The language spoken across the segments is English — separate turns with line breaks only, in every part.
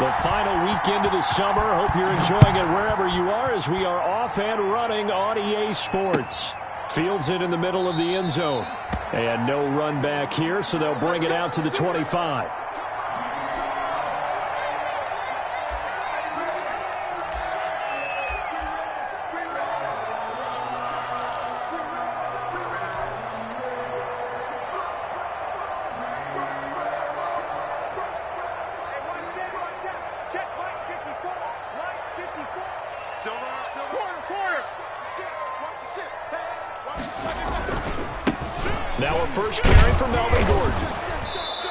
The final weekend of the summer. Hope you're enjoying it wherever you are as we are off and running on EA Sports. Fields it in the middle of the end zone. And no run back here, so they'll bring it out to the 25. Now a first carry for Melvin Gordon.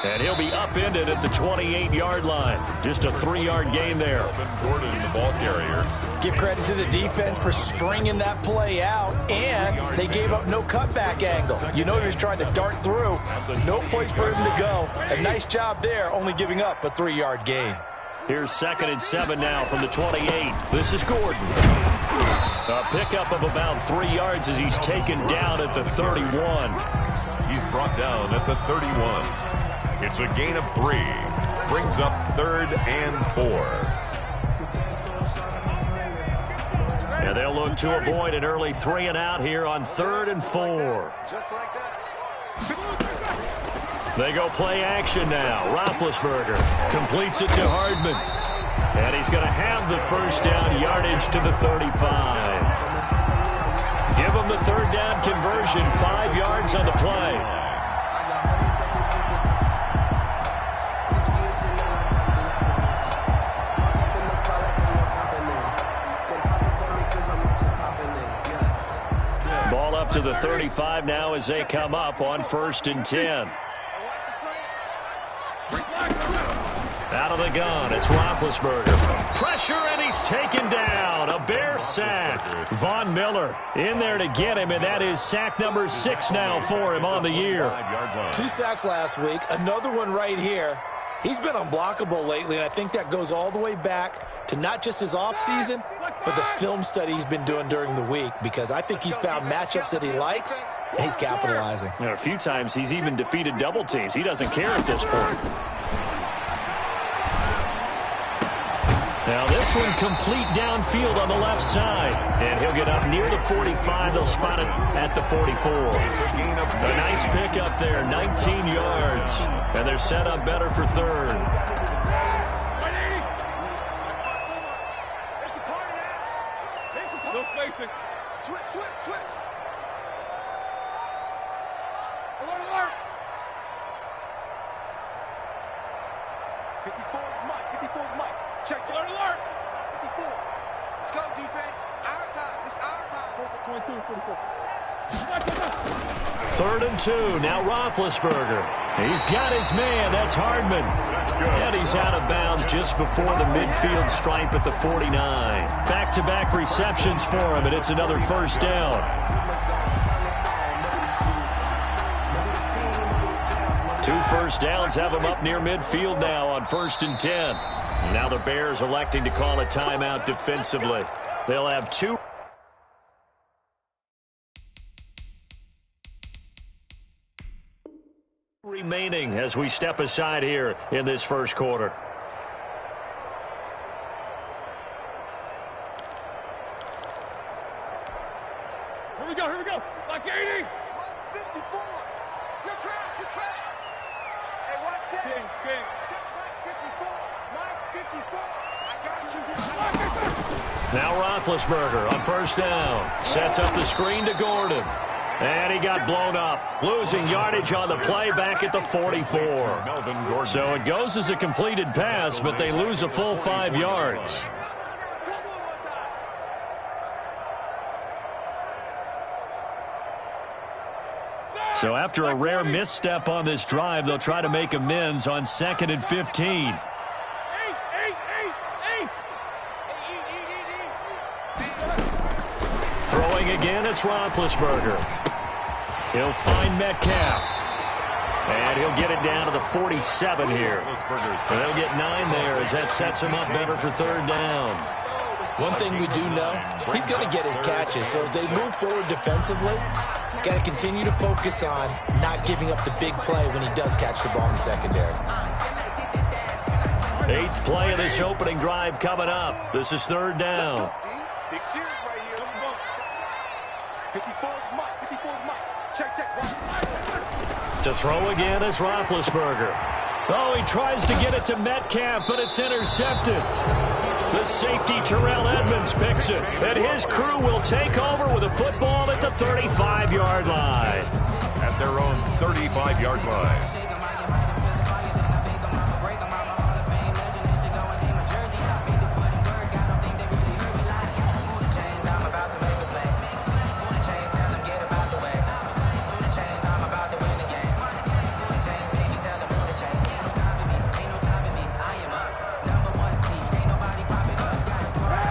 And he'll be upended at the 28-yard line. Just a 3-yard gain there.
Melvin Gordon, the ball carrier.
Give credit to the defense for stringing that play out, and they gave up no cutback angle. You know he was trying to dart through. No place for him to go. A nice job there, only giving up a 3-yard gain.
Here's 2nd and 7 now from the 28. This is Gordon. A pickup of about 3 yards as he's taken down at the 31.
He's brought down at the 31. It's a gain of 3. Brings up 3rd and 4.
And they'll look to avoid an early 3 and out here on 3rd and 4.
Just like that.
They go play action now. Roethlisberger completes it to Hardman. And he's going to have the first down yardage to the 35. Give him the 3rd down conversion, 5 yards on the play. Ball up to the 35 now as they come up on 1st and 10. Out of the gun, it's Roethlisberger. Pressure, and he's taken down. A Bear sack. Von Miller in there to get him, and that is sack number 6 now for him on the year.
2 sacks last week, another one right here. He's been unblockable lately, and I think that goes all the way back to not just his offseason, but the film study he's been doing during the week, because I think he's found matchups that he likes, and he's capitalizing.
A few times he's even defeated double teams. He doesn't care at this point. Now this one complete downfield on the left side. And he'll get up near the 45. They'll spot it at the 44. A nice pickup there, 19 yards. And they're set up better for 3rd.
Switch. Alert. 54's Mike. Check. Alert. 54. Let's go, defense. Our time. It's our time. 22, 44.
3rd and 2. Now Roethlisberger. He's got his man. That's Hardman. And he's out of bounds just before the midfield stripe at the 49. Back-to-back receptions for him, and it's another first down. 2 first downs have him up near midfield now on 1st and 10. Now the Bears electing to call a timeout defensively. They'll have 2 remaining as we step aside here in this first quarter.
Here we go. Like 80. 54. Your track. Hey, watch that. King. Mike 54. I got you.
Now Roethlisberger on 1st down. Sets up the screen to Gordon. And he got blown up. Losing yardage on the play back at the 44. So it goes as a completed pass, but they lose a full 5 yards. So after a rare misstep on this drive, they'll try to make amends on 2nd and 15. Throwing again, it's Roethlisberger. He'll find Metcalf. And he'll get it down to the 47 here. And they'll get 9 there as that sets him up better for 3rd down.
One thing we do know, he's going to get his catches. So as they move forward defensively, got to continue to focus on not giving up the big play when he does catch the ball in the secondary.
Eighth play of this opening drive coming up. This is third down.
Big series right here. 54 is Mike. 54 is Mike. Check.
To throw again is Roethlisberger. Oh, he tries to get it to Metcalf, but it's intercepted. The safety, Terrell Edmonds, picks it. And his crew will take over with a football at the 35-yard line.
At their own 35-yard line.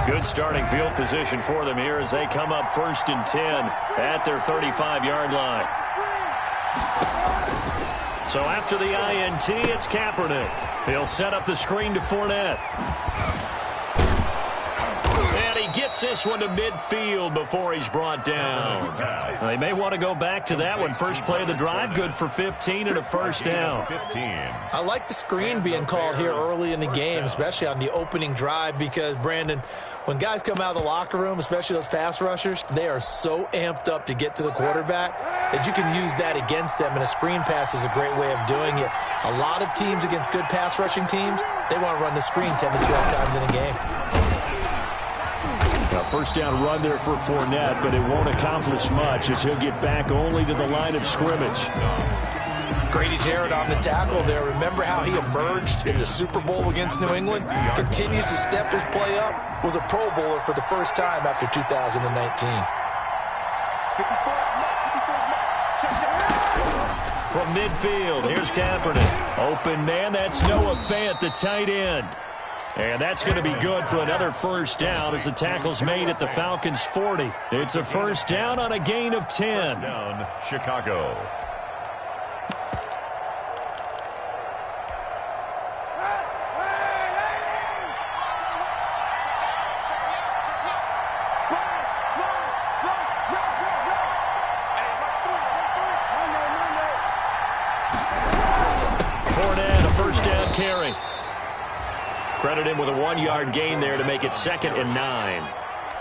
Good starting field position for them here as they come up 1st and 10 at their 35-yard line. So after the INT, it's Kaepernick. He'll set up the screen to Fournette. And he gets this one to midfield before he's brought down. They may want to go back to that one. First play of the drive, good for 15 and a first down.
I like the screen being called here early in the game, especially on the opening drive, because, Brandon, when guys come out of the locker room, especially those pass rushers, they are so amped up to get to the quarterback that you can use that against them, and a screen pass is a great way of doing it. A lot of teams against good pass rushing teams, they want to run the screen 10 to 12 times in a game.
A first down run there for Fournette, but it won't accomplish much as he'll get back only to the line of scrimmage.
Grady Jarrett on the tackle there. Remember how he emerged in the Super Bowl against New England? Continues to step his play up. Was a Pro Bowler for the first time after 2019.
From midfield, here's Kaepernick. Open man, that's Noah Fant, the tight end. And that's going to be good for another first down as the tackle's made at the Falcons' 40. It's a first down on a gain of 10.
First down, Chicago.
Fournette, a first down carry. Credit him with a 1-yard gain there to make it 2nd and 9.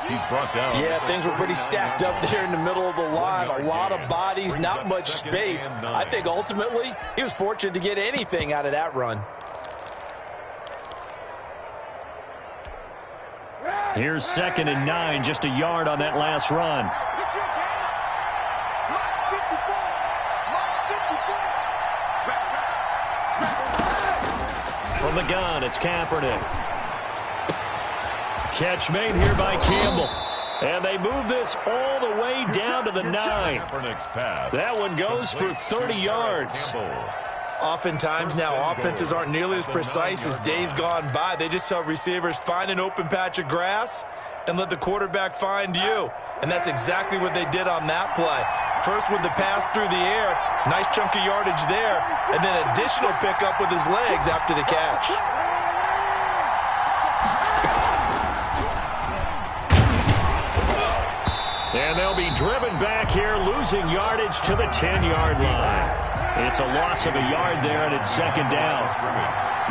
He's brought down.
Yeah, things were pretty stacked up there in the middle of the line. A lot of bodies, not much space. I think ultimately he was fortunate to get anything out of that run.
Here's 2nd and 9, just a yard on that last run. From the gun, it's Kaepernick. Catch made here by Campbell. And they move this all the way down to the 9. That one goes for 30 yards.
Oftentimes now offenses aren't nearly as precise as days gone by. They just tell receivers, find an open patch of grass and let the quarterback find you. And that's exactly what they did on that play. First with the pass through the air, nice chunk of yardage there, and then additional pickup with his legs after the catch.
And they'll be driven back here, losing yardage to the 10-yard line. It's a loss of a yard there, and it's 2nd down.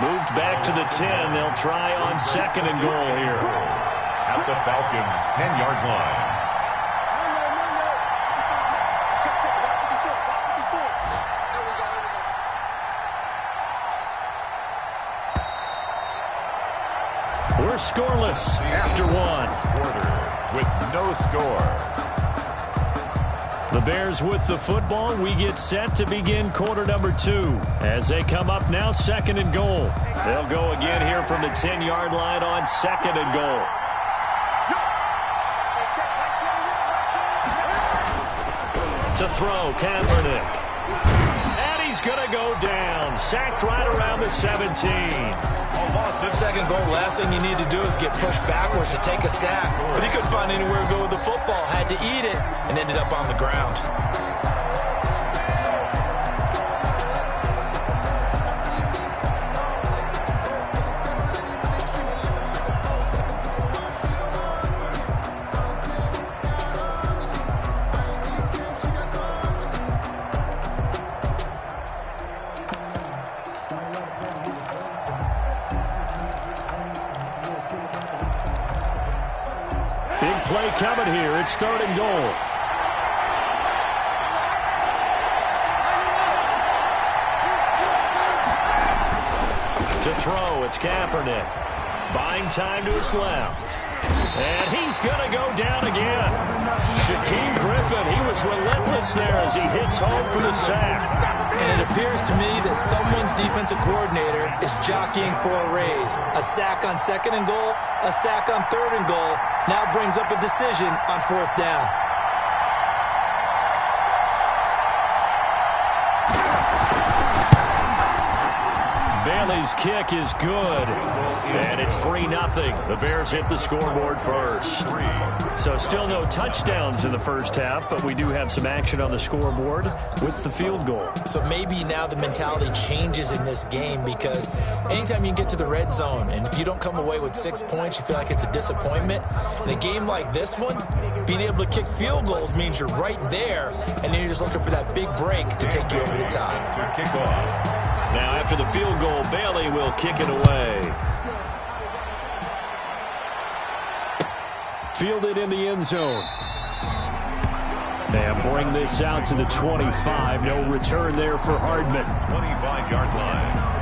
Moved back to the 10. They'll try on 2nd and goal here.
At the Falcons' 10-yard line.
We're scoreless after 1.
Quarter with no score.
The Bears with the football. We get set to begin quarter number 2 as they come up now 2nd and goal. They'll go again here from the 10-yard line on 2nd and goal. To throw, Kaepernick. And he's going to go down. Sacked right around the 17.
Second goal, last thing you need to do is get pushed backwards to take a sack. But he couldn't find anywhere to go with the football. Had to eat it and ended up on the ground.
Big play coming here. It's 3rd and goal. To throw, it's Kaepernick. Buying time to his left. And he's going to go down again. Shaquem Griffin, he was relentless there as he hits home for the sack.
And it appears to me that someone's defensive coordinator is jockeying for a raise. A sack on 2nd and goal, a sack on 3rd and goal, now brings up a decision on 4th down.
Bailey's kick is good, and it's 3-0. The Bears hit the scoreboard first. So still no touchdowns in the first half, but we do have some action on the scoreboard with the field goal.
So maybe now the mentality changes in this game, because anytime you can get to the red zone, and if you don't come away with 6 points, you feel like it's a disappointment. In a game like this one, being able to kick field goals means you're right there, and then you're just looking for that big break to take you over the top.
Now, after the field goal, Bailey will kick it away. Fielded in the end zone. And bring this out to the 25. No return there for Hardman.
25-yard line.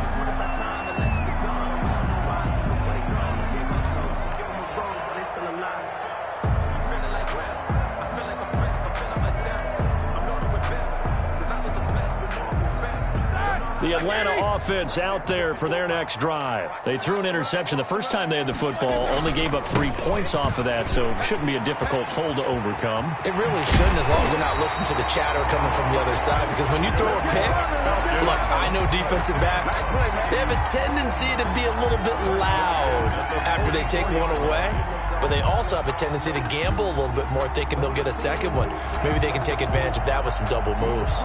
The Atlanta offense out there for their next drive. They threw an interception the first time they had the football, only gave up 3 points off of that, so it shouldn't be a difficult hole to overcome.
It really shouldn't, as long as they're not listening to the chatter coming from the other side, because when you throw a pick, look, I know defensive backs, they have a tendency to be a little bit loud after they take one away, but they also have a tendency to gamble a little bit more, thinking they'll get a second one. Maybe they can take advantage of that with some double moves.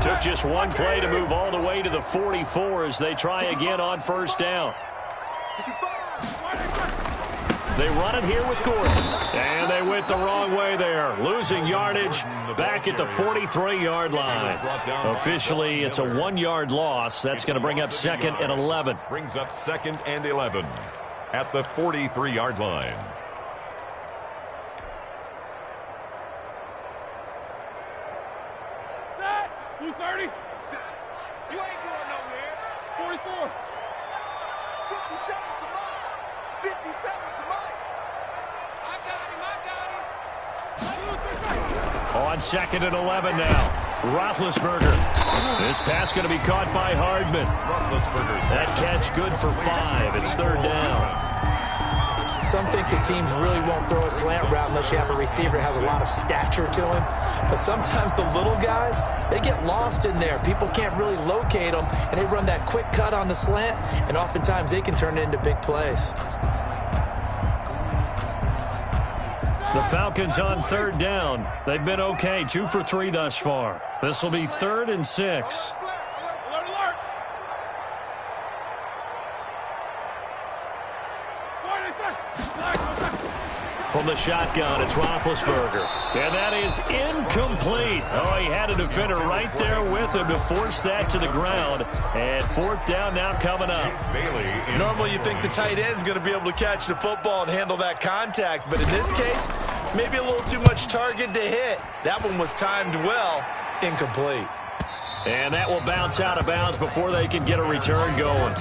Took just one play to move all the way to the 44 as they try again on 1st down. They run it here with Gordon. And they went the wrong way there. Losing yardage back at the 43-yard line. Officially, it's a 1-yard loss. That's going to bring up 2nd and 11.
Brings up 2nd and 11 at the 43-yard line.
You 30? You ain't going nowhere. 44. 57 to mine. 57 to mine. I got him.
On 2nd and 11 now. Roethlisberger. This pass going to be caught by Hardman. That catch good for 5. It's 3rd down.
Some think the teams really won't throw a slant route unless you have a receiver that has a lot of stature to him. But sometimes the little guys, they get lost in there. People can't really locate them, and they run that quick cut on the slant, and oftentimes they can turn it into big plays.
The Falcons on 3rd down. They've been okay, 2 for 3 thus far. This will be 3rd and 6. From the shotgun, it's Roethlisberger. And that is incomplete. Oh, he had a defender right there with him to force that to the ground. And 4th down now coming up.
Normally you think the tight end's going to be able to catch the football and handle that contact. But in this case, maybe a little too much target to hit. That one was timed well. Incomplete.
And that will bounce out of bounds before they can get a return going.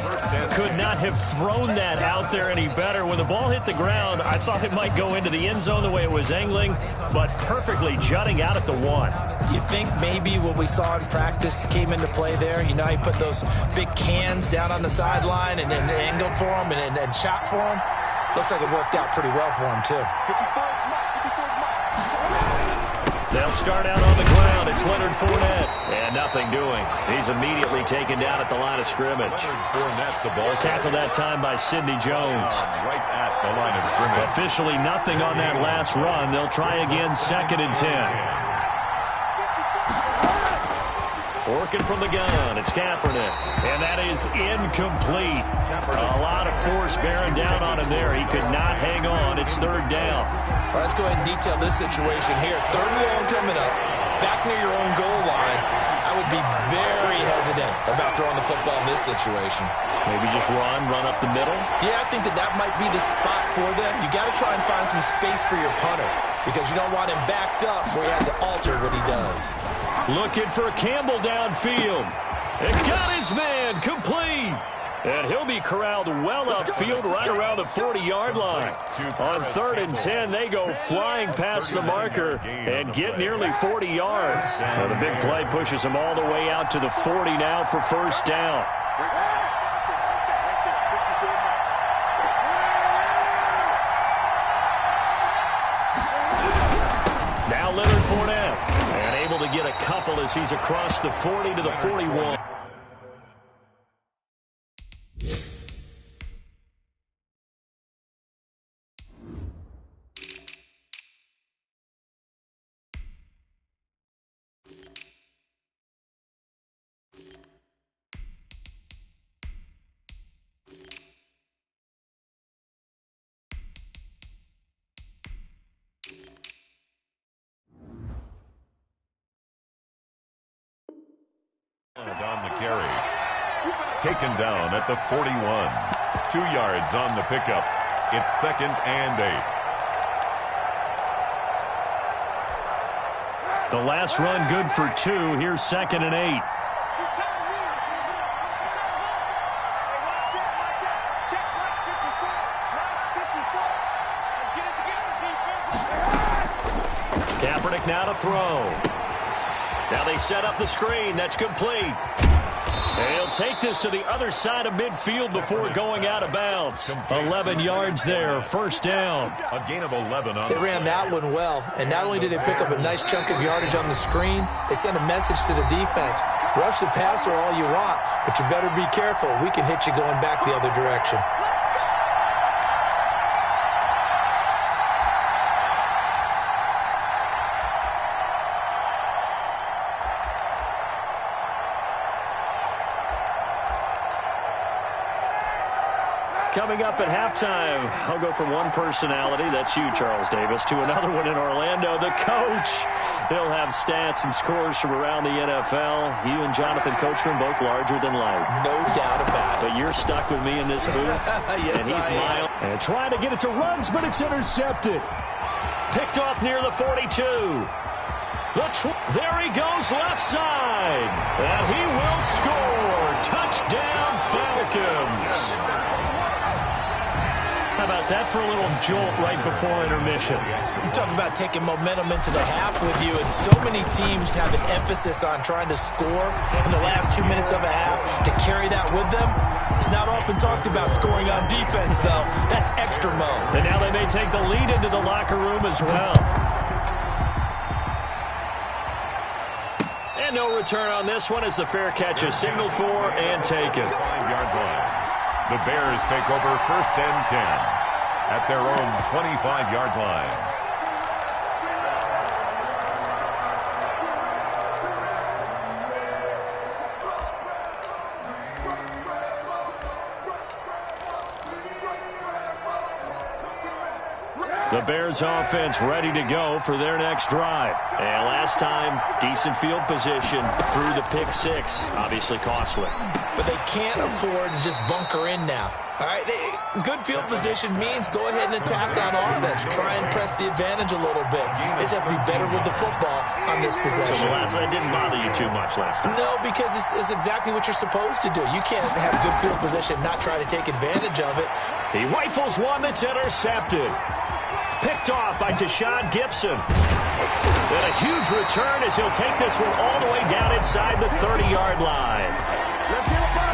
Could not have thrown that out there any better. When the ball hit the ground, I thought it might go into the end zone the way it was angling, but perfectly jutting out at the 1.
You think maybe what we saw in practice came into play there? You know, he put those big cans down on the sideline and then angled for him and shot for him. Looks like it worked out pretty well for him, too.
They'll start out on the ground. It's Leonard Fournette. And nothing doing. He's immediately taken down at the line of scrimmage. Tackled that time by Sidney Jones.
Right at the line of scrimmage.
Officially nothing on that last run. They'll try again 2nd and 10. Working from the gun, it's Kaepernick. And that is incomplete. A lot of force bearing down on him there. He could not hang on. It's 3rd down.
Well, let's go ahead and detail this situation here. 3rd and long coming up. Back near your own goal line. I would be very hesitant about throwing the football in this situation.
Maybe just run up the middle?
Yeah, I think that might be the spot for them. You got to try and find some space for your punter because you don't want him backed up where he has to alter what he does.
Looking for Campbell downfield. And got his man complete. And he'll be corralled well upfield right around the 40-yard line. On 3rd and 10, they go flying past the marker and get nearly 40 yards. Now the big play pushes them all the way out to the 40 now for first down. Now Leonard Fournette, and able to get a couple as he's across the 40 to the 41.
On the carry. Taken down at the 41. 2 yards on the pickup. It's 2nd and 8.
The last run good for 2. Here's 2nd and 8. Kaepernick now to throw. Now they set up the screen. That's complete. And he'll take this to the other side of midfield before going out of bounds. 11 yards there. First down.
A gain of 11 on.
They ran that one well, and not only did they pick up a nice chunk of yardage on the screen, they sent a message to the defense. Rush the passer all you want, but you better be careful. We can hit you going back the other direction.
Coming up at halftime, I'll go from one personality, that's you, Charles Davis, to another one in Orlando, the coach. He'll have stats and scores from around the NFL. You and Jonathan Coachman both larger than life.
No doubt about it.
But you're stuck with me in this booth.
Yes,
and he's mild. And trying to get it to Ruggs, but it's intercepted. Picked off near the 42. There he goes, left side. And he will score. Touchdown, Falcons. How about that for a little jolt right before intermission?
You talk about taking momentum into the half with you, and so many teams have an emphasis on trying to score in the last 2 minutes of a half. To carry that with them, it's not often talked about scoring on defense, though. That's extra mode.
And now they may take the lead into the locker room as well. And no return on this one as the fair catch is signaled for and taken.
5-yard line. The Bears take over 1st and 10 at their own 25-yard line.
The Bears offense ready to go for their next drive. And last time, decent field position through the pick 6. Obviously costly.
But they can't afford to just bunker in now. All right, good field position means go ahead and attack on offense. Try and press the advantage a little bit. They just have to be better with the football on this possession.
So the last one didn't bother you too much last time?
No, because it's exactly what you're supposed to do. You can't have good field position, not try to take advantage of it.
He rifles one that's intercepted. Picked off by Tashawn Gibson. And a huge return as he'll take this one all the way down inside the 30-yard line.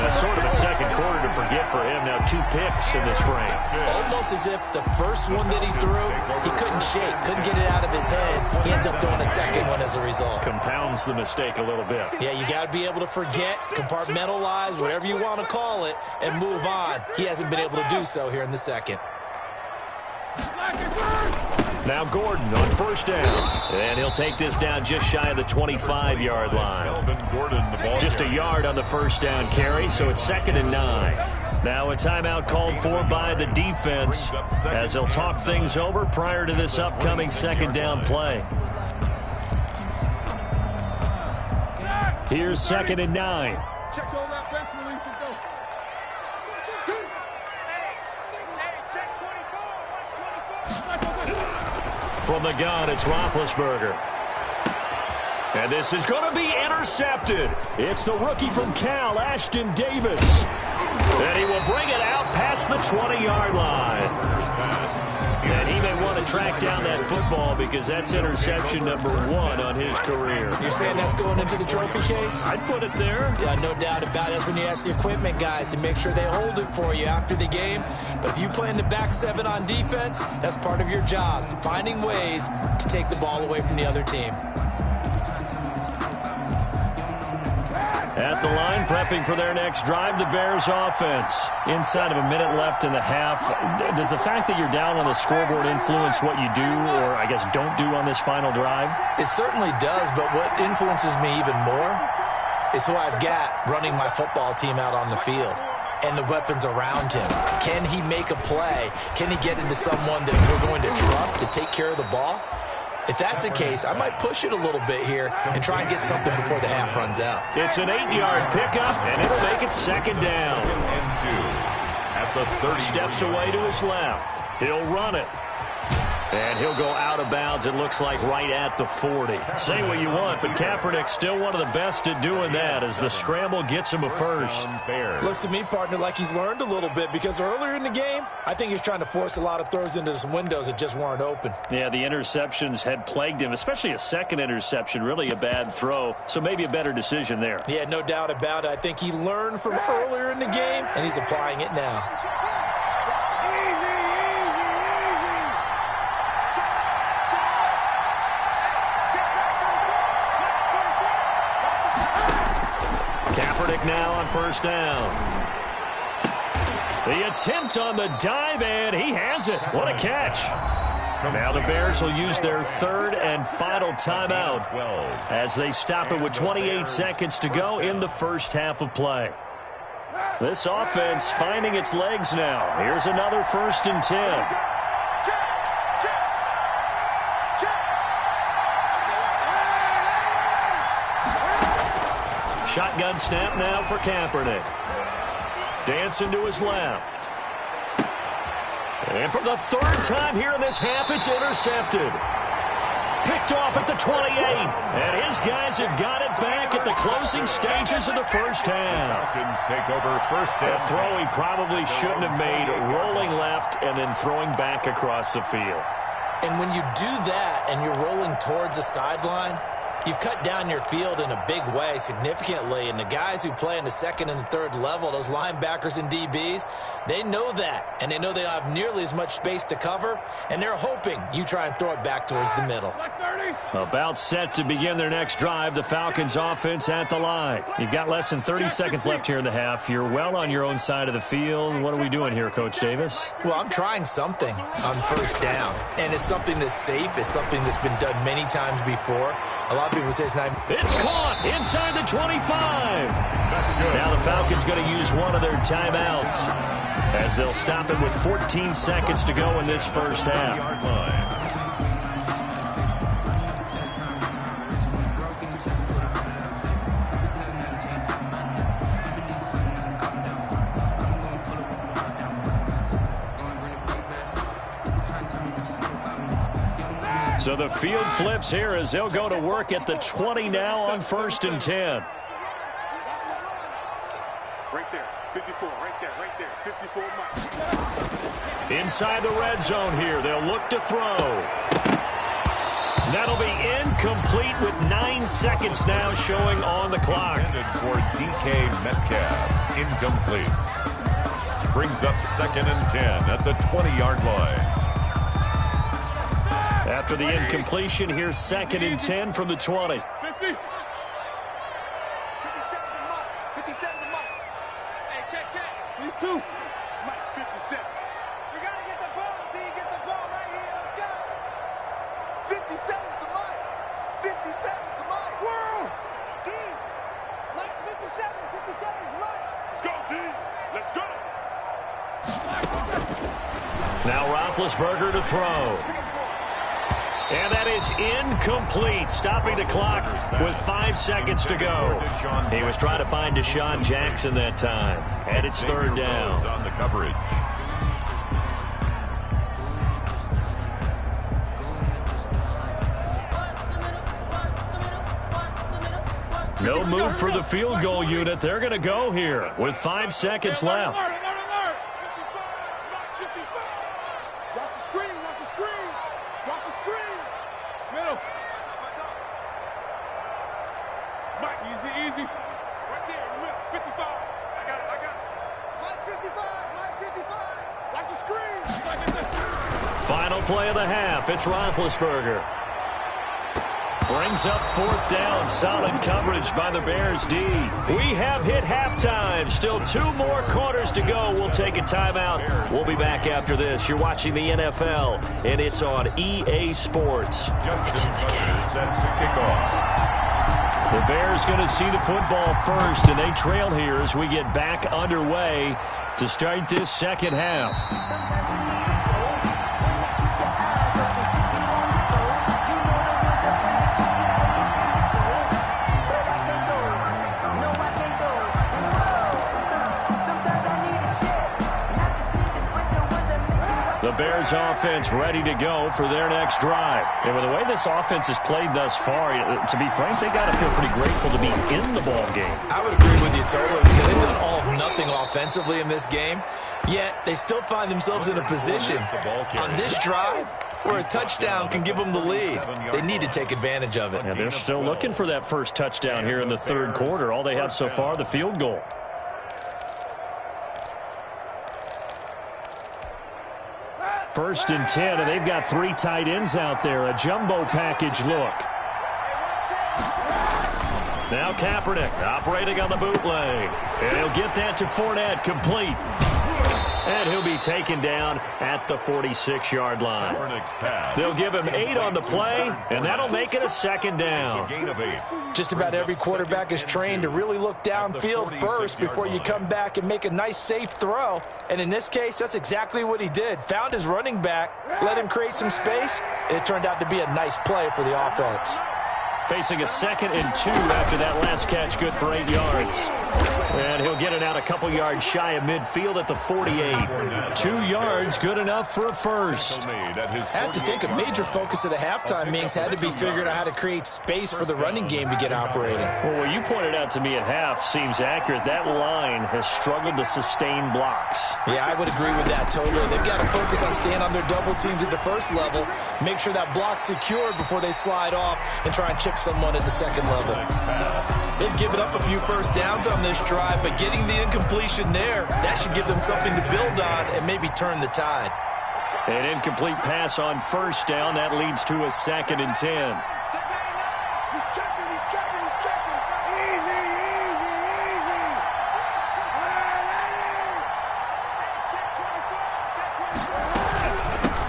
That's sort of a second quarter to forget for him. Now 2 picks in this frame.
Almost as if the first one that he threw, he couldn't shake, couldn't get it out of his head. He ends up throwing a second one as a result.
Compounds the mistake a little bit.
Yeah, you got to be able to forget, compartmentalize, whatever you want to call it, and move on. He hasn't been able to do so here in the second.
Now Gordon on first down. And he'll take this down just shy of the 25-yard line. Just a yard on the first down carry, so it's 2nd and 9. Now a timeout called for by the defense as they'll talk things over prior to this upcoming second down play. Here's 2nd and 9.
Check on that fence release and go. Check 24. Watch 24.
From the gun, it's Roethlisberger. And this is going to be intercepted. It's the rookie from Cal, Ashton Davis. And he will bring it out past the 20-yard line. And he may want to track down that football because that's interception number 1 on his career.
You're saying that's going into the trophy case?
I'd put it there.
Yeah, no doubt about it. That's when you ask the equipment guys to make sure they hold it for you after the game. But if you play in the back 7 on defense, that's part of your job, finding ways to take the ball away from the other team.
At the line, prepping for their next drive, the Bears offense. Inside of a minute left in the half, does the fact that you're down on the scoreboard influence what you do, or I guess don't do on this final drive?
It certainly does, but what influences me even more is who I've got running my football team out on the field and the weapons around him. Can he make a play? Can he get into someone that we're going to trust to take care of the ball? If that's the case, I might push it a little bit here and try and get something before the half runs out.
It's an 8-yard pickup, and it'll make it 2nd down.
And 2 at the 30.
Steps away to his left. He'll run it. And he'll go out of bounds, it looks like, right at the 40. Say what you want, but Kaepernick's still one of the best at doing that as the scramble gets him a first.
Looks to me, partner, like he's learned a little bit because earlier in the game, I think he's trying to force a lot of throws into some windows that just weren't open.
Yeah, the interceptions had plagued him, especially a second interception, really a bad throw, so maybe a better decision there.
Yeah, no doubt about it. I think he learned from earlier in the game, and he's applying it now.
Kaepernick now on 1st down. The attempt on the dive, and he has it. What a catch. Now the Bears will use their 3rd and final timeout as they stop it with 28 seconds to go in the first half of play. This offense finding its legs now. Here's another 1st and 10. Shotgun snap now for Kaepernick. Dancing to his left. And for the 3rd time here in this half, it's intercepted. Picked off at the 28. And his guys have got it back at the closing stages of the first half.
Falcons take over 1st
A
and
throw he probably shouldn't have made, rolling left and then throwing back across the field.
And when you do that and you're rolling towards the sideline, you've cut down your field in a big way significantly, and the guys who play in the 2nd and 3rd level, those linebackers and DBs, they know that, and they know they don't have nearly as much space to cover, and they're hoping you try and throw it back towards the middle.
About set to begin their next drive, the Falcons offense at the line. You've got less than 30 seconds left here in the half. You're well on your own side of the field. What are we doing here, Coach Davis?
Well, I'm trying something on 1st down, and it's something that's safe. It's something that's been done many times before. A lot of people say it's not.
It's caught inside the 25. Now the Falcons going to use one of their timeouts as they'll stop it with 14 seconds to go in this first half. So the field flips here as they'll go to work at the 20 now on 1st and 10.
Right there, 54, right there, 54 Mike.
Inside the red zone here, they'll look to throw. That'll be incomplete with 9 seconds now showing on the clock.
Intended for DK Metcalf, incomplete. Brings up 2nd and 10 at the 20-yard line.
After the incompletion, here's 2nd and 10 from the 20.
50. 57 to Mike. Hey, check. These 2. Mike, 57. We got to get the ball, D. Get the ball right here. Let's go. 57 to Mike. 57 to Mike. Whoa. D. Mike's 57. 57's Mike. Let's go, D. Let's go.
Now Roethlisberger to throw. And that is incomplete, stopping the clock with 5 seconds to go. He was trying to find Deshaun Jackson that time, and it's third down.
On the coverage.
No move for the field goal unit. They're going to go here with 5 seconds left.
Watch the screen. Watch the screen. Watch the screen. Middle. Mike, easy. Right there in the middle. 55. I got it. Mike 55. Mike 55. Watch the screen.
Final play of the half. It's Roethlisberger. Brings up 4th down. Solid coverage by the Bears D. We have hit halftime. Still 2 more quarters to go. We'll take a timeout. We'll be back after this. You're watching the NFL, and it's on EA Sports. It's in the game.
Set to kick off.
The Bears going to see the football first, and they trail here as we get back underway to start this second half. The Bears offense ready to go for their next drive. And with the way this offense has played thus far, to be frank, they got to feel pretty grateful to be in the ball game.
I would agree with you totally, because they've done all of nothing offensively in this game, yet they still find themselves in a position on this drive where a touchdown can give them the lead. They need to take advantage of it.
And they're still looking for that first touchdown here in the third quarter. All they have so far, the field goal. First and 10, and they've got 3 tight ends out there. A jumbo package look. Now Kaepernick operating on the bootleg. And he'll get that to Fournette, complete. And he'll be taken down at the 46-yard line. They'll give him 8 on the play, and that'll make it a second down.
Just about every quarterback is trained to really look downfield first before you come back and make a nice, safe throw. And in this case, that's exactly what he did. Found his running back, let him create some space, and it turned out to be a nice play for the offense.
Facing a 2nd and 2 after that last catch, good for 8 yards. And he'll get it out a couple yards shy of midfield at the 48. 2 yards, good enough for a first.
I have to think a major focus of the halftime meetings had to be figuring out how to create space for the running game to get operating.
Well, what you pointed out to me at half seems accurate. That line has struggled to sustain blocks.
Yeah, I would agree with that totally. They've got to focus on staying on their double teams at the first level, make sure that block's secured before they slide off and try and chip someone at the second level. They've given up a few first downs on this drive, but getting the incompletion there, that should give them something to build on and maybe turn the tide.
An incomplete pass on first down. That leads to a 2nd and 10.
He's checking.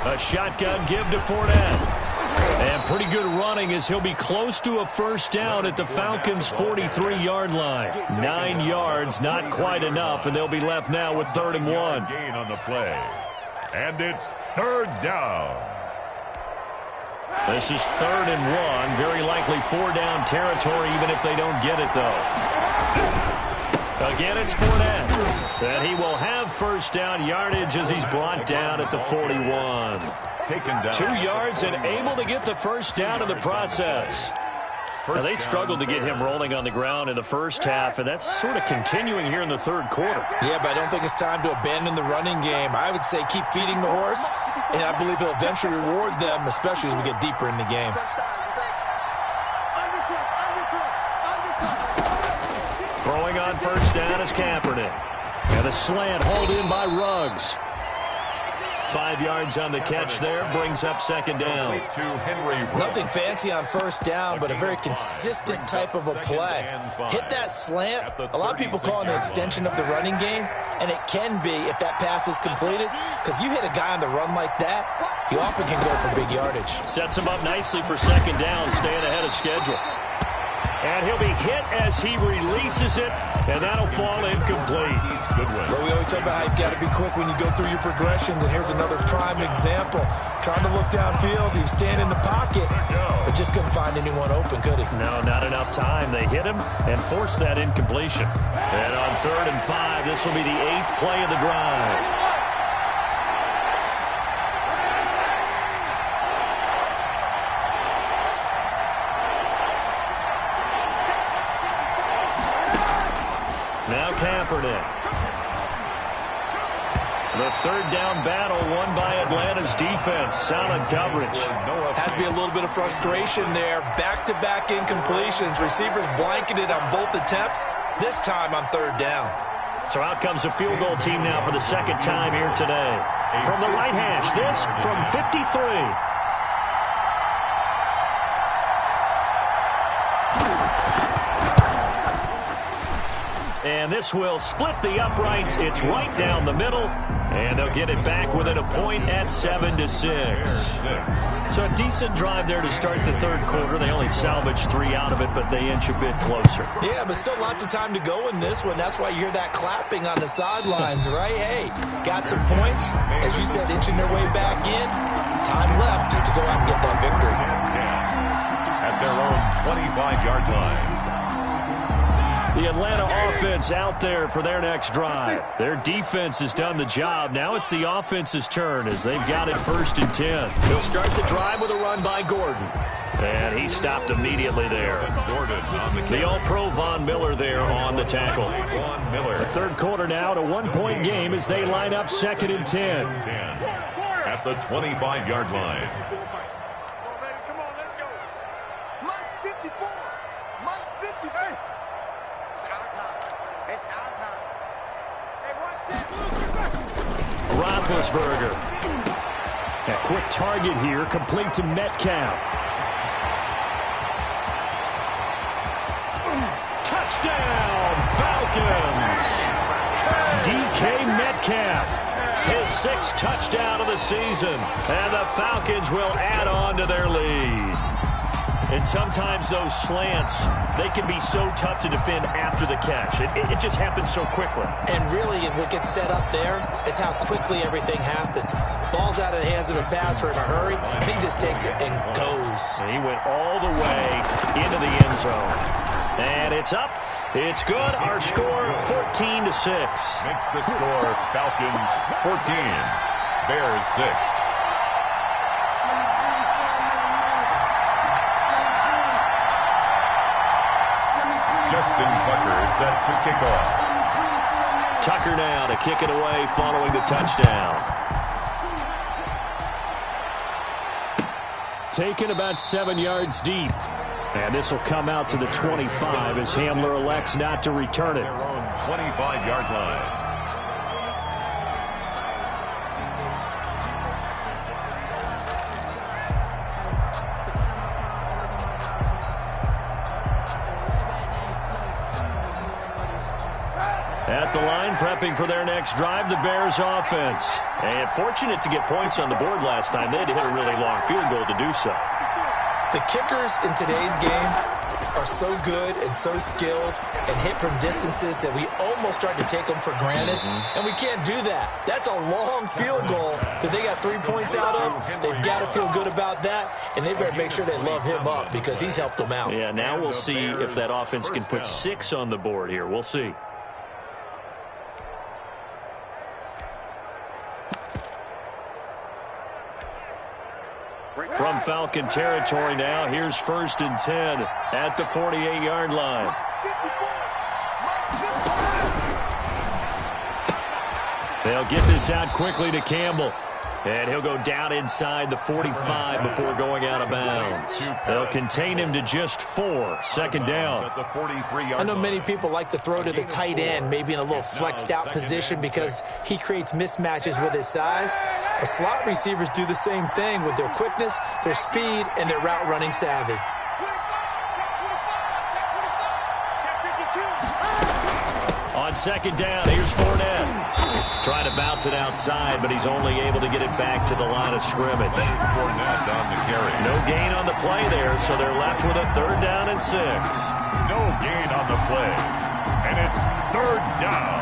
A shotgun give to Fournette. And pretty good running as he'll be close to a first down at the Falcons' 43-yard line. 9 yards, not quite enough, and they'll be left now with 3rd and 1.
Gain on the play. And it's 3rd down.
This is 3rd and 1. Very likely 4-down territory, even if they don't get it, though. Again, it's Fournette. And he will have first down yardage as he's brought down at the 41.
Taken down.
2 yards and able to get the first down in the process. Now, they struggled to get him rolling on the ground in the first half, and that's sort of continuing here in the third quarter.
Yeah, but I don't think it's time to abandon the running game. I would say keep feeding the horse, and I believe he'll eventually reward them, especially as we get deeper in the game.
Throwing on first down is Kaepernick. And a slant hauled in by Ruggs. 5 yards on the catch there, brings up 2nd down.
Nothing fancy on first down, but a very consistent type of a play. Hit that slant. A lot of people call it an extension of the running game, and it can be if that pass is completed, because you hit a guy on the run like that, he often can go for big yardage.
Sets him up nicely for 2nd down, staying ahead of schedule. And he'll be hit as he releases it And that'll fall incomplete.
Well, we always talk about how you've got to be quick when you go through your progressions, and here's another prime example. Trying to look downfield, he was standing in the pocket, but just couldn't find anyone open, could he?
No, not enough time. They hit him and forced that incompletion. And on 3rd and 5, this will be the 8th play of the drive. Now Kaepernick. The 3rd down battle won by Atlanta's defense. Solid coverage.
Has to be a little bit of frustration there. Back-to-back incompletions. Receivers blanketed on both attempts, this time on 3rd down.
So out comes a field goal team now for the 2nd time here today. From the right hash, this from 53. And this will split the uprights. It's right down the middle. And they'll get it back within a point at 7-6. So a decent drive there to start the 3rd quarter. They only salvaged 3 out of it, but they inch a bit closer.
Yeah, but still lots of time to go in this one. That's why you hear that clapping on the sidelines, right? Hey, got some points. As you said, inching their way back in. Time left to go out and get that victory.
At their own 25-yard line.
The Atlanta offense out there for their next drive. Their defense has done the job. Now it's the offense's turn as they've got it 1st and 10. They'll start the drive with a run by Gordon. And he stopped immediately there. The All-Pro Von Miller there on the tackle. The 3rd quarter now, a 1-point game as they line up 2nd and 10.
At the 25-yard line.
Come on, let's go. Mike's 54. Mike's 54. It's our time. It's our time. Hey, one set.
Roethlisberger. A quick target here, complete to Metcalf. Touchdown, Falcons. DK Metcalf. His 6th touchdown of the season. And the Falcons will add on to their lead. And sometimes those slants, they can be so tough to defend after the catch. It just happens so quickly.
And really, what gets set up there is how quickly everything happens. Ball's out of the hands of the passer in a hurry, and he just takes it and goes.
And he went all the way into the end zone. And it's up. It's good. Our score, 14-6.
Makes the score Falcons 14, Bears 6. Justin Tucker set to kick off.
Tucker now to kick it away following the touchdown. Taken about 7 yards deep. And this will come out to the 25 as Hamler elects not to return it.
Their own 25-yard line.
At the line, prepping for their next drive, the Bears offense. And fortunate to get points on the board last time. They had to hit a really long field goal to do so.
The kickers in today's game are so good and so skilled and hit from distances that we almost start to take them for granted, and we can't do that. That's a long field goal that they got 3 points out of. They've got to feel good about that, and they better make sure they love him up because he's helped them out.
Yeah, now we'll see if that offense can put 6 on the board here. We'll see. From Falcon territory now, here's 1st and 10 at the 48-yard line. They'll get this out quickly to Campbell. And he'll go down inside the 45 before going out of bounds. They'll contain him to just 4. 2nd down.
I know many people like to throw to the tight end, maybe in a little flexed out position because he creates mismatches with his size. But slot receivers do the same thing with their quickness, their speed, and their route running savvy.
On 2nd down, here's Fournette. Trying to bounce it outside, but he's only able to get it back to the line of scrimmage.
Fournette on the carry.
No gain on the play there, so they're left with a 3rd down and 6.
No gain on the play. And it's third down.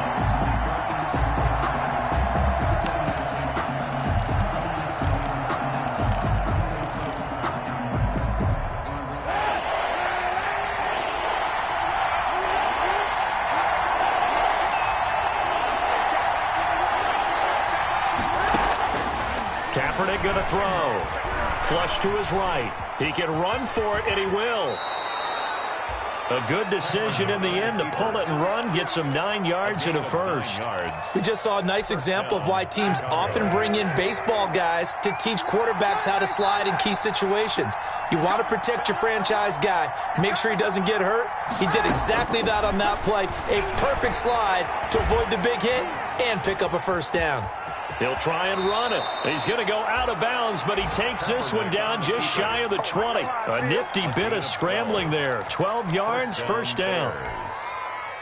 Kaepernick going to throw. Flush to his right. He can run for it, and he will. A good decision in the end to pull it and run, get some 9 yards and a first.
We just saw a nice example of why teams often bring in baseball guys to teach quarterbacks how to slide in key situations. You want to protect your franchise guy. Make sure he doesn't get hurt. He did exactly that on that play. A perfect slide to avoid the big hit and pick up a first down.
He'll try and run it. He's going to go out of bounds, but he takes this one down just shy of the 20. A nifty bit of scrambling there. 12 yards, first down.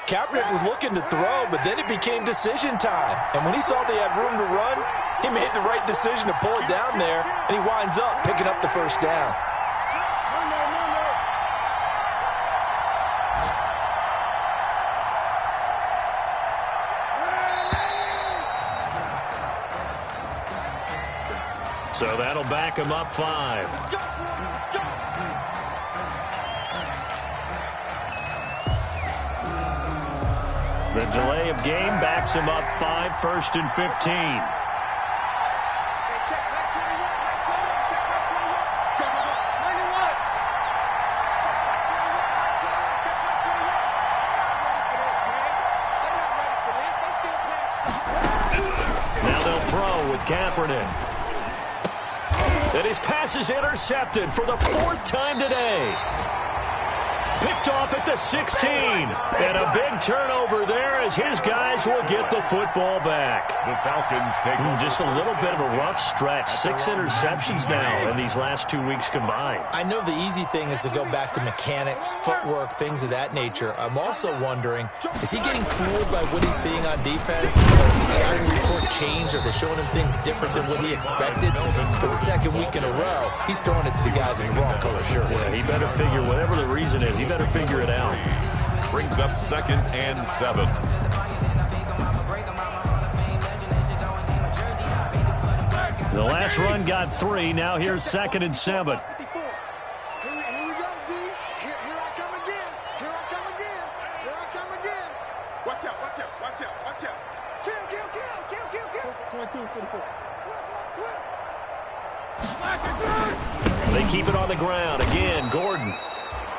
Kaepernick was looking to throw, but then it became decision time. And when he saw they had room to run, he made the right decision to pull it down there, and he winds up picking up the first down.
So that'll back him up 5. The delay of game backs him up 5, first and 15. Now they'll throw with Kaepernick. And his pass is intercepted for the 4th time today. Picked off at the 16. And a big turnover there as his guys will get the football back.
The Falcons take
just a little bit of a rough stretch. 6 interceptions now in these last 2 weeks combined.
I know the easy thing is to go back to mechanics, footwork, things of that nature. I'm also wondering, is he getting fooled by what he's seeing on defense? Or is his scouting report changed? Are they showing him things different than what he expected? For the 2nd week in a row, he's throwing it to the guys in the wrong color shirts.
Yeah, he better figure, whatever the reason is, he better figure it out.
Brings up 2nd and 7.
The last run got 3. Now here's 2nd and 7.
Here we go, D. Here I come again. Here I come again. Here I come again. Watch out, watch out, watch out, watch out. Kill. 22, 44. Switch.
They keep it on the ground. Again, Gordon.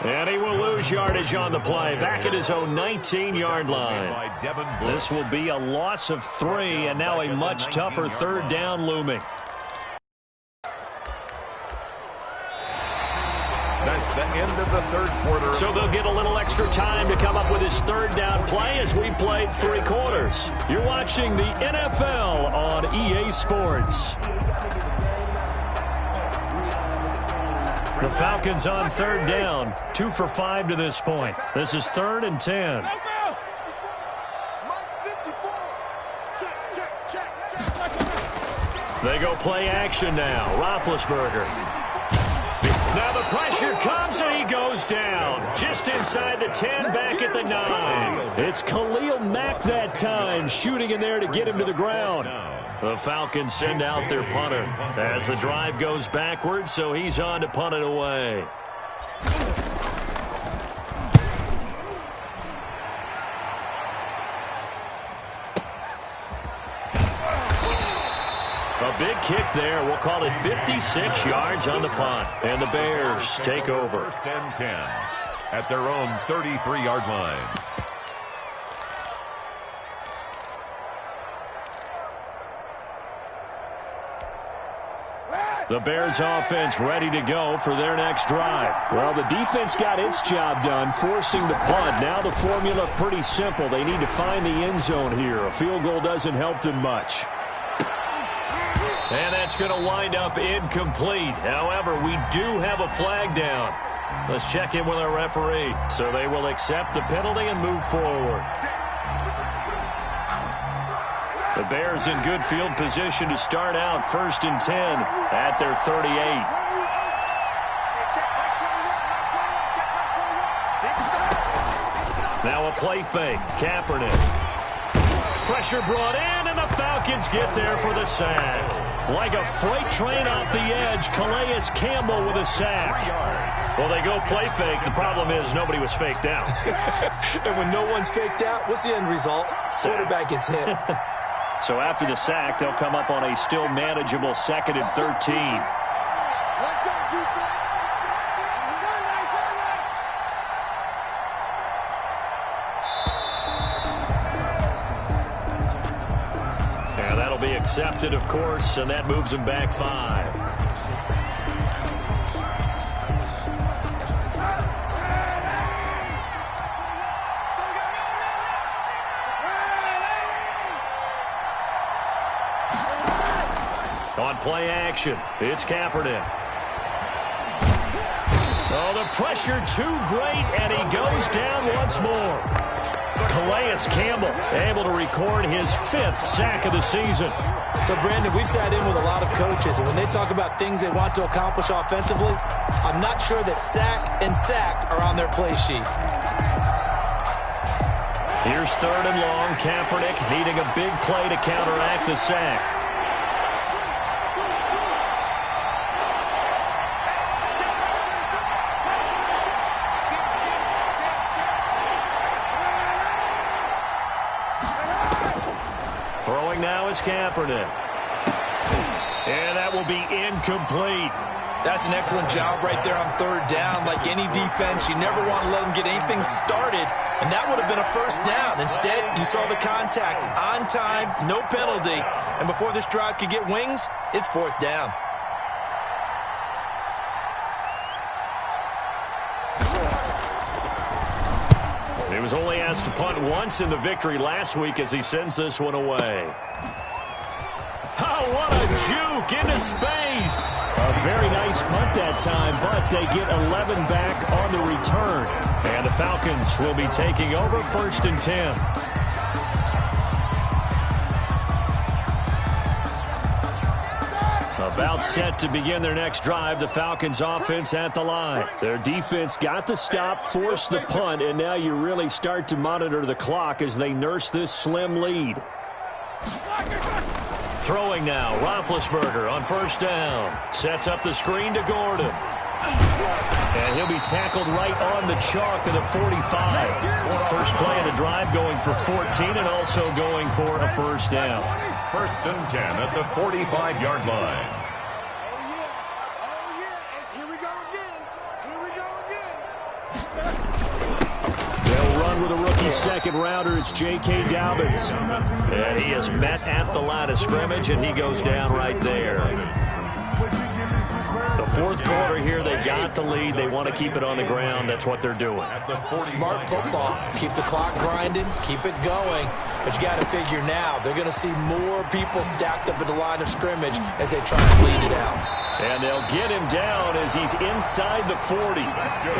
And he will lose yardage on the play. Back at his own 19-yard line. This will be a loss of 3, and now a much tougher 3rd down looming.
That's the end of the 3rd quarter.
So they'll get a little extra time to come up with his 3rd down play as we played 3 quarters. You're watching the NFL on EA Sports. The Falcons on 3rd down, 2 for 5 to this point. This is 3rd and 10. They go play action now. Roethlisberger. Now the pressure comes and he goes down. Just inside the 10, back at the 9. It's Khalil Mack that time, shooting in there to get him to the ground. The Falcons send out their punter as the drive goes backwards, so he's on to punt it away. A big kick there. We'll call it 56 yards on the punt. And the Bears take over.
1st and 10 at their own 33-yard line.
The Bears offense ready to go for their next drive. Well, the defense got its job done, forcing the punt. Now the formula pretty simple. They need to find the end zone here. A field goal doesn't help them much. And that's going to wind up incomplete. However, we do have a flag down. Let's check in with our referee. So they will accept the penalty and move forward. The Bears in good field position to start out 1st and 10 at their 38. Now a play fake. Kaepernick. Pressure brought in, and the Falcons get there for the sack. Like a freight train off the edge, Calais Campbell with a sack. Well, they go play fake. The problem is nobody was faked out.
And when no one's faked out, what's the end result? Quarterback gets hit.
So after the sack, they'll come up on a still manageable 2nd and 13. Be accepted, of course, and that moves him back 5. On play action, it's Kaepernick. Oh, the pressure too great, and he goes down once more. Calais Campbell able to record his 5th sack of the season.
So, Brandon, we've sat in with a lot of coaches, and when they talk about things they want to accomplish offensively, I'm not sure that sack and sack are on their play sheet.
Here's 3rd and long. Kaepernick needing a big play to counteract the sack. Throwing now is Kaepernick. And that will be incomplete.
That's an excellent job right there on 3rd down. Like any defense, you never want to let them get anything started, and that would have been a 1st down. Instead, you saw the contact on time, no penalty, and before this drive could get wings, it's 4th down.
He was only asked to punt once in the victory last week as he sends this one away. Oh, what a juke into space. A very nice punt that time, but they get 11 back on the return. And the Falcons will be taking over 1st and 10. About set to begin their next drive, the Falcons offense at the line. Their defense got the stop, forced the punt, and now you really start to monitor the clock as they nurse this slim lead. Throwing now, Roethlisberger on 1st down. Sets up the screen to Gordon. And he'll be tackled right on the chalk of the 45. First play of the drive going for 14 and also going for a 1st down.
1st and 10 at the 45-yard line.
With a rookie 2nd rounder, it's J.K. Dobbins. And he is met at the line of scrimmage, and he goes down right there. The 4th quarter here, they got the lead. They want to keep it on the ground. That's what they're doing.
Smart football. Keep the clock grinding. Keep it going. But you got to figure now, they're going to see more people stacked up at the line of scrimmage as they try to bleed it out.
And they'll get him down as he's inside the 40.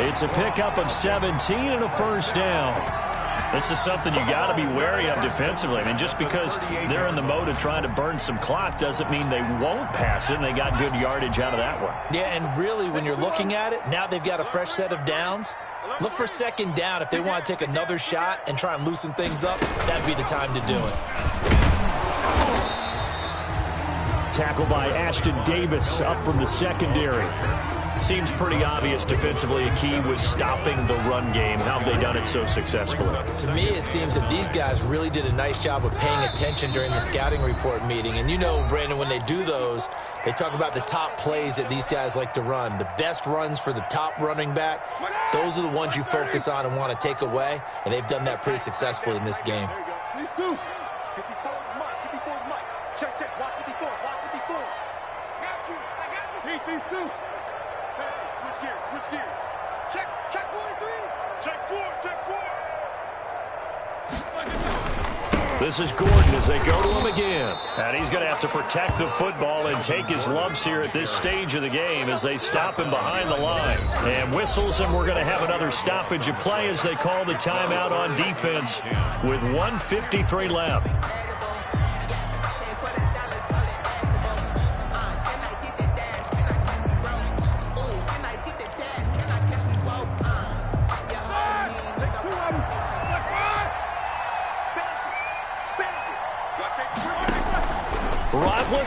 It's a pickup of 17 and a 1st down. This is something you got to be wary of defensively. I mean, just because they're in the mode of trying to burn some clock doesn't mean they won't pass it, and they got good yardage out of that one.
Yeah, and really, when you're looking at it, now they've got a fresh set of downs. Look for 2nd down. If they want to take another shot and try and loosen things up, that'd be the time to do it.
Tackle by Ashton Davis up from the secondary. Seems pretty obvious defensively a key was stopping the run game. How have they done it so successfully?
To me, it seems that these guys really did a nice job of paying attention during the scouting report meeting. And you know, Brandon, when they do those, they talk about the top plays that these guys like to run. The best runs for the top running back, those are the ones you focus on and want to take away. And they've done that pretty successfully in this game.
Check, watch 54, watch 54. Got you, I got you. See, these 2. Hey, switch gears. Check 43. Check 4.
This is Gordon as they go to him again. And he's going to have to protect the football and take his lumps here at this stage of the game as they stop him behind the line. And whistles, and we're going to have another stoppage of play as they call the timeout on defense with 1:53 left.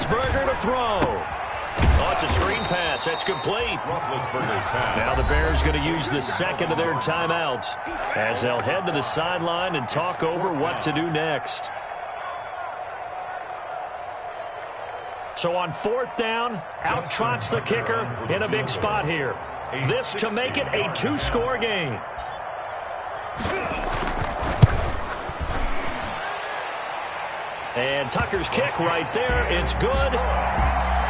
Roethlisberger to throw. Oh, it's a screen pass. That's complete.
Roethlisberger's pass.
Now the Bears going to use the second of their timeouts as they'll head to the sideline and talk over what to do next. So on fourth down, out trots the kicker in a big spot here. This to make it a two-score game. And Tucker's kick right there. It's good.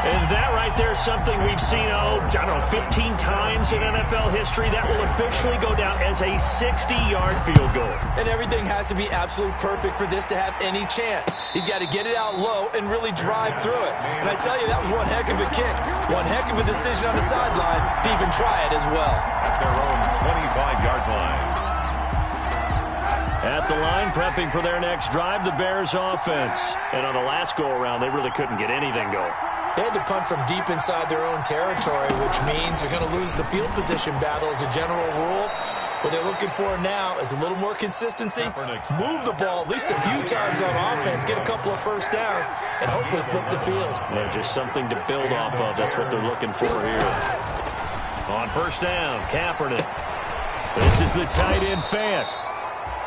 And that right there is something we've seen, I don't know, 15 times in NFL history. That will officially go down as a 60-yard field goal.
And everything has to be absolutely perfect for this to have any chance. He's got to get it out low and really drive through it. And I tell you, that was one heck of a kick. One heck of a decision on the sideline to even try it as well.
At their own 25-yard line.
At the line, prepping for their next drive, the Bears offense. And on the last go-around, they really couldn't get anything going.
They had to punt from deep inside their own territory, which means they're going to lose the field position battle as a general rule. What they're looking for now is a little more consistency, move the ball at least a few times on offense, get a couple of first downs, and hopefully flip the field.
Yeah, just something to build off of. That's what they're looking for here. On first down, Kaepernick. This is the tight end Fant.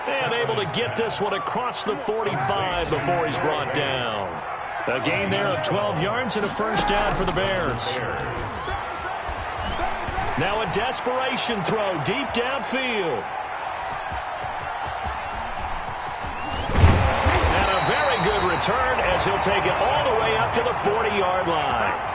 And able to get this one across the 45 before he's brought down. A gain there of 12 yards and a first down for the Bears. Now a desperation throw deep downfield. And a very good return as he'll take it all the way up to the 40-yard line.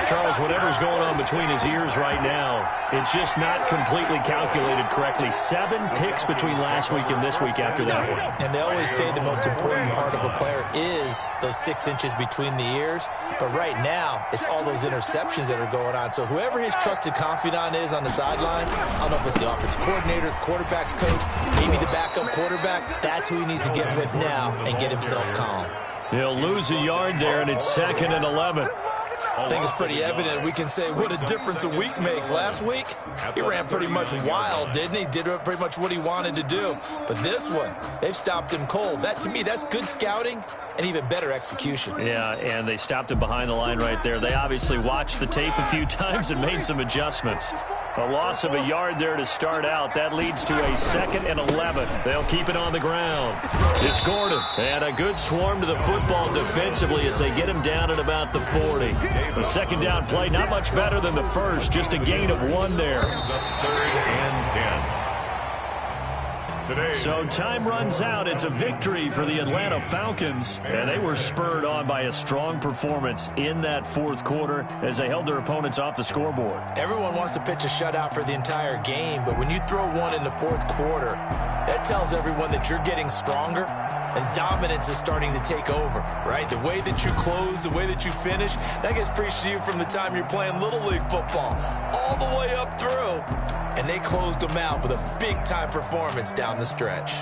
Charles, whatever's going on between his ears right now, it's just not completely calculated correctly. 7 picks between last week and this week after that one.
And they always say the most important part of a player is those 6 inches between the ears. But right now, it's all those interceptions that are going on. So whoever his trusted confidant is on the sidelines, I don't know if it's the offensive coordinator, the quarterback's coach, maybe the backup quarterback, that's who he needs to get with now and get himself calm.
He'll lose a yard there, and it's 2nd and 11.
I think it's pretty evident. We can say what a difference a week makes. Last week, he ran pretty much wild, didn't he? Did pretty much what he wanted to do. But this one, they've stopped him cold. That, to me, that's good scouting and even better execution.
Yeah, and they stopped him behind the line right there. They obviously watched the tape a few times and made some adjustments. A loss of a yard there to start out. That leads to a 2nd and 11. They'll keep it on the ground. It's Gordon. And a good swarm to the football defensively as they get him down at about the 40. The second down play, not much better than the first. Just a gain of 1 there.
3rd and 10.
So time runs out. It's a victory for the Atlanta Falcons. And they were spurred on by a strong performance in that fourth quarter as they held their opponents off the scoreboard.
Everyone wants to pitch a shutout for the entire game, but when you throw one in the fourth quarter, that tells everyone that you're getting stronger and dominance is starting to take over, right? The way that you close, the way that you finish, that gets preached to you from the time you're playing Little League football all the way up through. And they closed them out with a big-time performance down the stretch.